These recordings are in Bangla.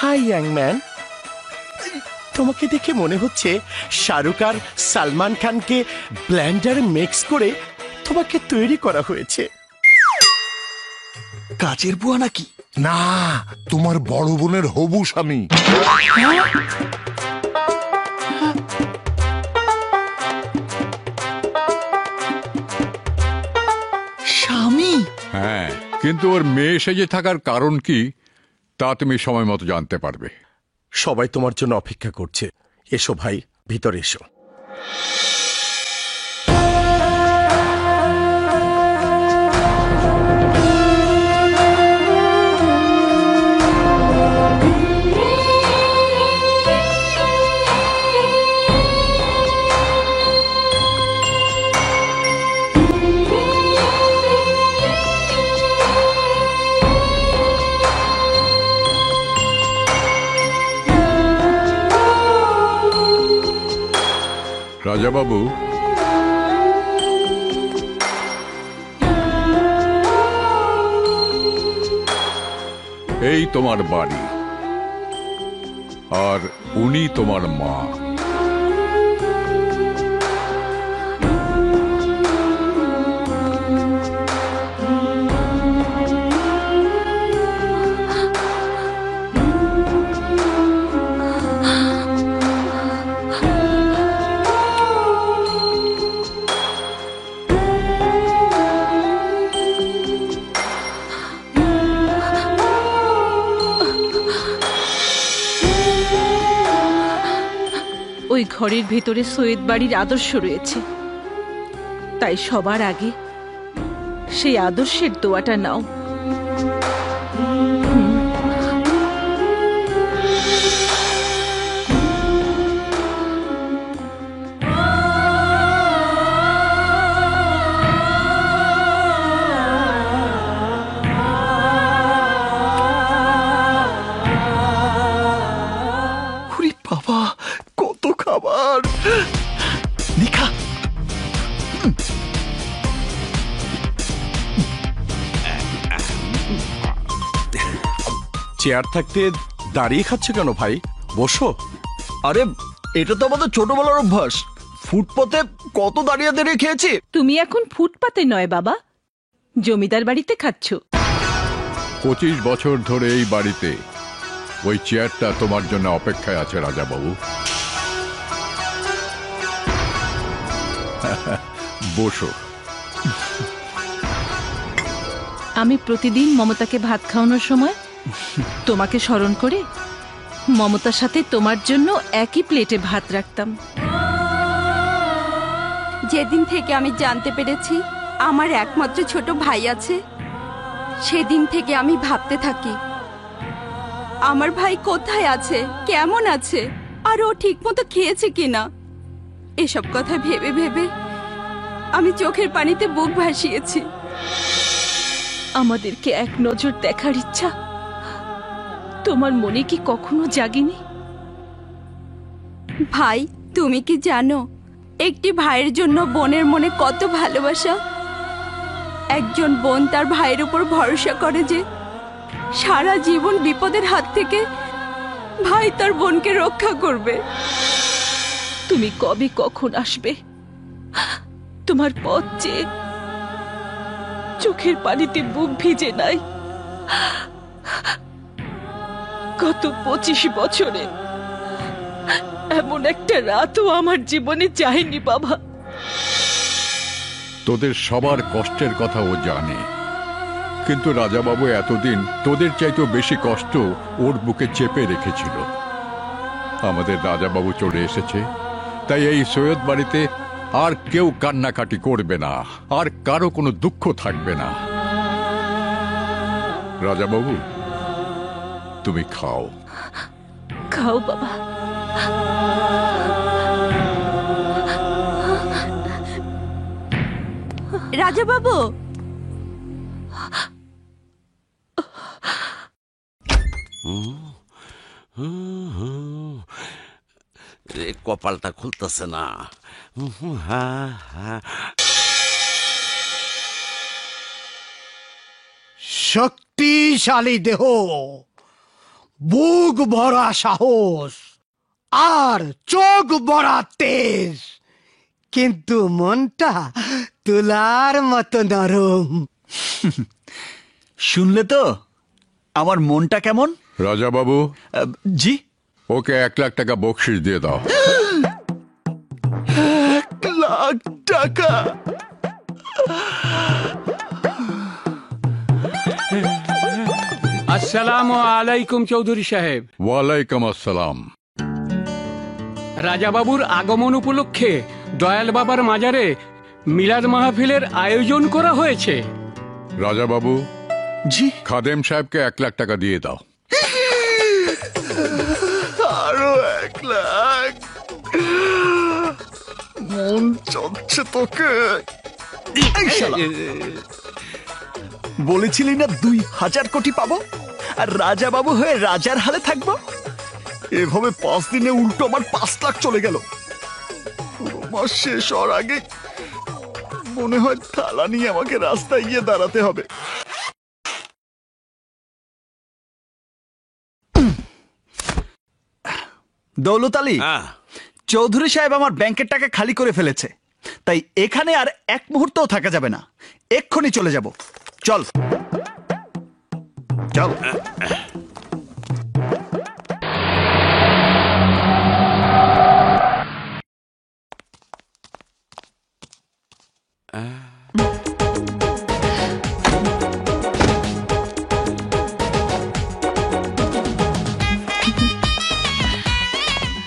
হাই ইয়াং ম্যান, তোমাকে দেখে মনে হচ্ছে শাহরুখ আর সালমান খানকে ব্লেন্ডারে মিক্স করে তোমাকে তৈরি করা হয়েছে। কাজের বুয়া নাকি? না, তোমার বড় বোনের হবু স্বামী। স্বামী? হ্যাঁ, কিন্তু ওর মেয়ে সেজে থাকার কারণ কি তা তুমি সময় মতো জানতে পারবে। সবাই তোমার জন্য অপেক্ষা করছে। এসো ভাই, ভিতরে এসো। রাজাবাবু, এই তোমার বাড়ি, আর উনি তোমার মা। ওই ঘরের ভেতরে সৈয়দ বাড়ির আদর্শ রয়েছে, তাই সবার আগে সেই আদর্শের দোয়াটা নাও। বাবা, কত খাবার! নিখা, চেয়ার থাকতে দাঁড়িয়ে খাচ্ছ কেন ভাই? বসো। আরে এটা তো আমাদের ছোটবেলার অভ্যাস। ফুটপাতে কত দাঁড়িয়ে দাঁড়িয়ে খেয়েছি। তুমি এখন ফুটপাতে নয় বাবা, জমিদার বাড়িতে খাচ্ছ। 25 বছর ধরে এই বাড়িতে ওই চেয়ারটা তোমার জন্য অপেক্ষায় আছে রাজাবাবু। বসো। আমি প্রতিদিন মমতাকে ভাত খাওয়ানোর সময় তোমাকে স্মরণ করে মমতার সাথে তোমার জন্য একই প্লেটে ভাত রাখতাম। যেদিন থেকে আমি জানতে পেরেছি আমার একমাত্র ছোট ভাই আছে, সেদিন থেকে আমি ভাবতে থাকি আমার ভাই কোথায় আছে, কেমন আছে, আর ও ঠিকমতো খেয়েছে কিনা। এসব কথা ভেবে ভেবে আমি চোখের পানিতে বুক ভাসিয়েছি। আমাদেরকে এক নজর দেখার ইচ্ছা তোমার মনে কি কখনো জাগেনি? ভাই, তুমি কি জানো একটি ভাইয়ের জন্য বোনের মনে কত ভালোবাসা? একজন বোন তার ভাইয়ের উপর ভরসা করে যে সারা জীবন বিপদের হাত থেকে ভাই তার বোনকে রক্ষা করবে। তুমি কবে কখন আসবে তোমার পথ চেয়ে চোখের পানিতে বুক ভিজে নাই। গত 25 বছরে এমন একটা রাতও আমার জীবনে যায়নি বাবা। তোদের সবার কষ্টের কথা ও জানে, কিন্তু রাজাবাবু এতদিন তোদের চাইতেও বেশি কষ্ট ওর বুকে চেপে রেখেছিল। আমাদের রাজাবাবু চলে এসেছে, তাই এই সৈয়দ বাড়িতে আর কেউ কান্নাকাটি করবে না, আর কারো কোনো দুঃখ থাকবে না। রাজাবাবু, তুমি খাও। খাও বাবা। রাজা বাবু, কপালটা খুলতেছে না। শক্তিশালী দেহ, বুক ভরা সাহস আর চোখ ভরা তেজ, কিন্তু মনটা তুলার মতো নরম। শুনলে তো আমার মনটা কেমন? রাজা বাবু, জি। ওকে 1,00,000 টাকা বকশিস দিয়ে দাও। 1,00,000 টাকা? আসসালামু আলাইকুম চৌধুরী সাহেব। ওয়ালাইকুম আসসালাম। রাজাবাবুর আগমন উপলক্ষে দয়াল বাবার মাজারে মিলাদ মাহফিলের আয়োজন করা হয়েছে। রাজা বাবু, জি। খাদেম সাহেবকে 1,00,000 টাকা দিয়ে দাও। আরো 1,00,000? মন চাচ্ছে তোকে। এই শালা, বলেছিলি না 2,000 কোটি পাবো আর রাজা বাবু হয়ে রাজার হালে থাকবো? এভাবে 5 দিনে উল্টো আমার 5 লাখ চলে গেল। পুরো মাস শেষ হওয়ার আগে মনে হয় থালা নিয়ে আমাকে রাস্তায় গিয়ে দাঁড়াতে হবে। দৌলত আলী, চৌধুরী সাহেব আমার ব্যাংকের টাকা খালি করে ফেলেছে, তাই এখানে আর এক মুহূর্তও থাকা যাবে না। এক্ষুনি চলে যাব। চল চল।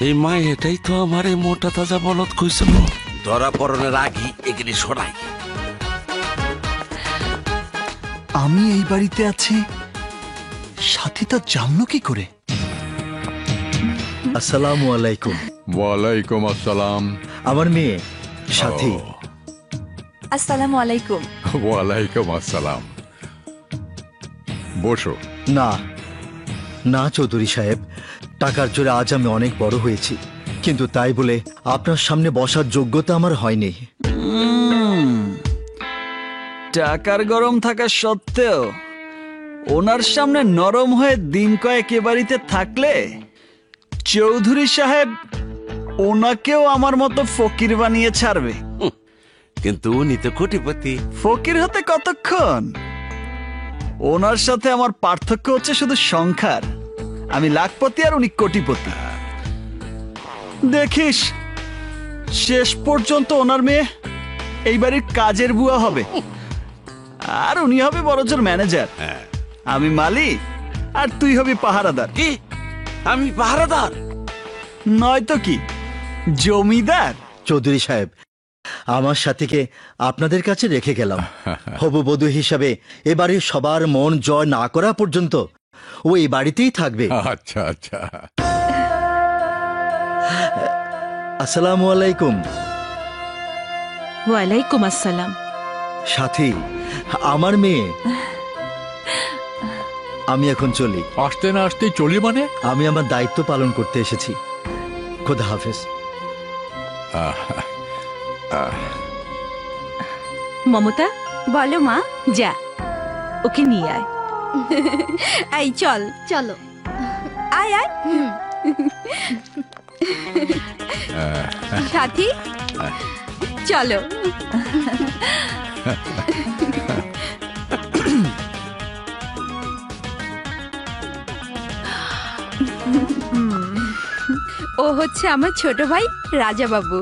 এই মা, এটাই তো আমার এই মোটা তাজা বলদ কইছিল। ধরা পড়নের আগি এগিয়ে সরাই। আমি এই বাড়িতে আছি, সাথী তা জানলো কি করে? আসসালামু আলাইকুম। ওয়ালাইকুম আসসালাম। আমার মেয়ে সাথী। আসসালামু আলাইকুম। ওয়ালাইকুম আসসালাম। বসো। না না চৌধুরী সাহেব, টাকার জোরে আজ আমি অনেক বড় হয়েছি, কিন্তু তাই বলে আপনার সামনে বসার যোগ্যতা আমার হয়নি। টাকার গরম থাকা সত্ত্বেও ওনার সামনে নরম হয়ে দিন কয়েক এ বাড়িতে থাকলে চৌধুরী সাহেব ওনাকেও আমার মতো ফকির বানিয়ে ছাড়বে। কিন্তু উনি তো কোটিপতি। ফকির হতে কতক্ষণ? ওনার সাথে আমার পার্থক্য হচ্ছে শুধু সংখ্যার। আমি লাখপতি আর উনি কোটিপতি। দেখিস শেষ পর্যন্ত ওনার মেয়ে এই বাড়ির কাজের বুয়া হবে, আর উনি হবে বড়জোর ম্যানেজার। আমি মালিক আর তুই হবি পাহারাদার। কি? আমি পাহারাদার? নয়তো কি, জমিদার। চৌধুরী সাহেব, আমার সাথীকে আপনাদের কাছে রেখে গেলাম। হবু বধূ হিসাবে এ বাড়ির সবার মন জয় না করা পর্যন্ত ও এই বাড়িতেই থাকবে। আচ্ছা আচ্ছা। আসসালামু আলাইকুম। ওয়ালাইকুম আসসালাম। সাথী, আমার মেয়ে। আমি এখন চলি। আসতে না আসতেই চলি মানে? আমি আমার দায়িত্ব পালন করতে এসেছি। খোদা হাফেজ। মমতা, বলো মা। যা ওকে নিয়ে আয়। এই চল। চলো। আয় আয়। সাথী চলো। ও হচ্ছে আমার ছোট ভাই রাজা বাবু।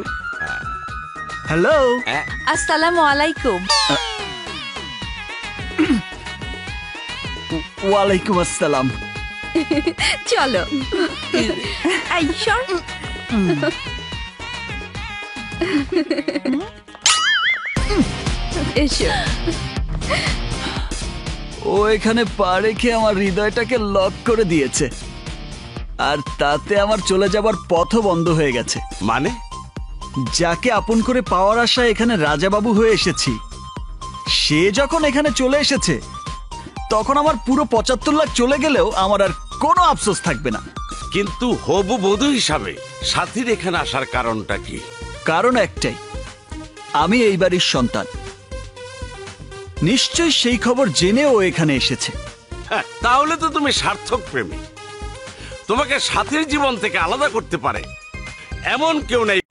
হ্যালো। আসসালামু আলাইকুম। ওয়ালাইকুম আসসালাম। চলো। এই সর। এসো। ও এখানে পা রেখে আমার হৃদয়টাকে লক করে দিয়েছে, আর তাতে আমার চলে যাবার পথও বন্ধ হয়ে গেছে। মানে? যাকে আপন করে পাওয়ার আশায় এখানে রাজাবাবু হয়ে এসেছি, সে যখন এখানে চলে এসেছে তখন আমার পুরো 75 লাখ চলে গেলেও আমার আর কোনো আফসোস থাকবে না। কিন্তু হবু বধূ হিসাবে সাথীর এখানে আসার কারণটা কি? কারণ একটাই, আমি এই বাড়ির সন্তান। নিশ্চয়ই সেই খবর জেনে ও এখানে এসেছে। তাহলে তো তুমি সার্থক প্রেমী। তোমাকে সাথীর জীবন থেকে আলাদা করতে পারে এমন কেউ নেই